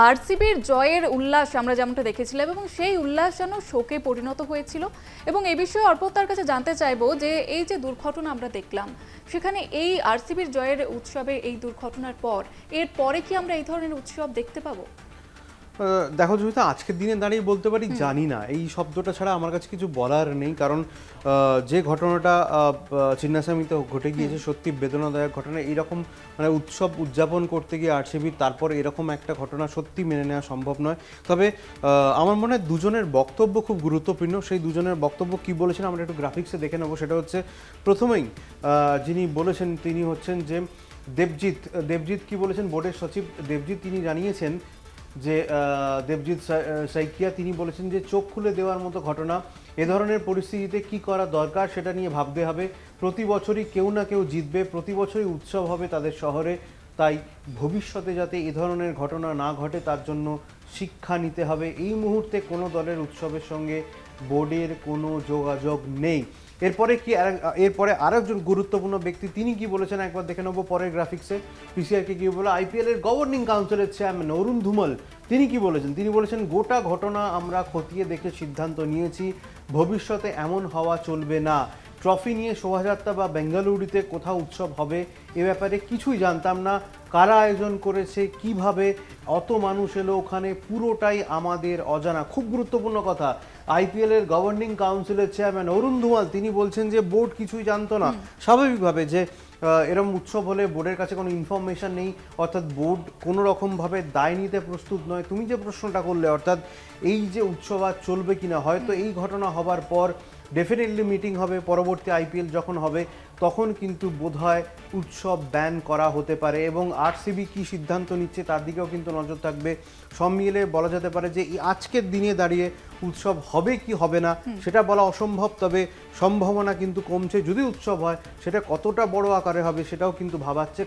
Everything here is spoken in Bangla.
আরসিবির জয়ের উল্লাস আমরা যেমনটা দেখেছিলাম এবং সেই উল্লাস যেন শোকে পরিণত হয়েছিল। এবং এই বিষয়ে অর্পতার কাছে জানতে চাইবো যে এই যে দুর্ঘটনা আমরা দেখলাম, সেখানে এই আরসিবির জয়ের উৎসবে এই দুর্ঘটনার পর এর পরে কি আমরা এই ধরনের উৎসব দেখতে পাবো? দেখো জয়িতা, আজকের দিনে দাঁড়িয়ে বলতে পারি জানি না, এই শব্দটা ছাড়া আমার কাছে কিছু বলার নেই। কারণ যে ঘটনাটা চিন্নাস্বামীতে ঘটে গিয়েছে সত্যি বেদনাদায়ক ঘটনা। এইরকম মানে উৎসব উদযাপন করতে গিয়ে আরসিবির তারপর এরকম একটা ঘটনা সত্যি মেনে নেওয়া সম্ভব নয়। তবে আমার মনে হয় দুজনের বক্তব্য খুব গুরুত্বপূর্ণ। সেই দুজনের বক্তব্য কি বলেছেন আমরা একটু গ্রাফিক্সে দেখে নেবো। সেটা হচ্ছে প্রথমেই যিনি বলেছেন তিনি হচ্ছেন যে দেবজিৎ কি বলেছেন, বোর্ডের সচিব দেবজিৎ, তিনি জানিয়েছেন যে দেবজিৎ সাইকিয়া তিনি বলেছেন যে চোখ খুলে দেওয়ার মতো ঘটনা, এ ধরনের পরিস্থিতিতে কি করা দরকার সেটা নিয়ে ভাবতে হবে। প্রতি বছরই কেউ না কেউ জিতবে, প্রতি বছরই উৎসব হবে তাদের শহরে, তাই ভবিষ্যতে যাতে এ ধরনের ঘটনা না ঘটে তার জন্য শিক্ষা নিতে হবে। এই মুহূর্তে কোনো দলের উৎসবের সঙ্গে বোর্ডের কোনো যোগাযোগ নেই। এরপরে আরেকজন গুরুত্বপূর্ণ ব্যক্তি তিনি কি বলেছেন একবার দেখে নেবো পরের গ্রাফিক্সে। পিসিআরকে কি বলে, আইপিএল এর গভর্নিং কাউন্সিলের চেয়ারম্যান অরুণ ধুমাল তিনি কি বলেছেন, তিনি বলেছেন গোটা ঘটনা আমরা খতিয়ে দেখে সিদ্ধান্ত নিয়েছি, ভবিষ্যতে এমন হওয়া চলবে না। ট্রফি নিয়ে শোভাযাত্রা বা বেঙ্গালুরুতে কোথাও উৎসব হবে এ ব্যাপারে কিছুই জানতাম না, কারা আয়োজন করেছে, কিভাবে অত মানুষ এলো ওখানে, পুরোটাই আমাদের অজানা। খুব গুরুত্বপূর্ণ কথা, আইপিএল এর গভর্নিং কাউন্সিলের চেয়ারম্যান অরুণ ধুমাল তিনি বলছেন যে বোর্ড কিছুই জানতো না। স্বাভাবিকভাবে যে এরম উৎসব হলে বোর্ডের কাছে কোনো ইনফরমেশন নেই, অর্থাৎ বোর্ড কোনো রকমভাবে দায় নিতে প্রস্তুত নয়। তুমি যে প্রশ্নটা করলে, অর্থাৎ এই যে উৎসব আর চলবে কিনা, হয়তো এই ঘটনা হবার পর ডেফিনেটলি মিটিং হবে, পরবর্তী আইপিএল যখন হবে তখন কিন্তু বোধহয় উৎসব ব্যান করা হতে পারে এবং আরসিবি কি সিদ্ধান্ত নিচ্ছে তার দিকেও কিন্তু নজর থাকবে। সব মিলে বলা যেতে পারে যে এই আজকের দিনে দাঁড়িয়ে উৎসব হবে কি হবে না সেটা বলা অসম্ভব, তবে সম্ভাবনা কিন্তু কমছে। যদি উৎসব হয় সেটা কতটা বড় আকারে হবে সেটাও কিন্তু ভাবাচ্ছে।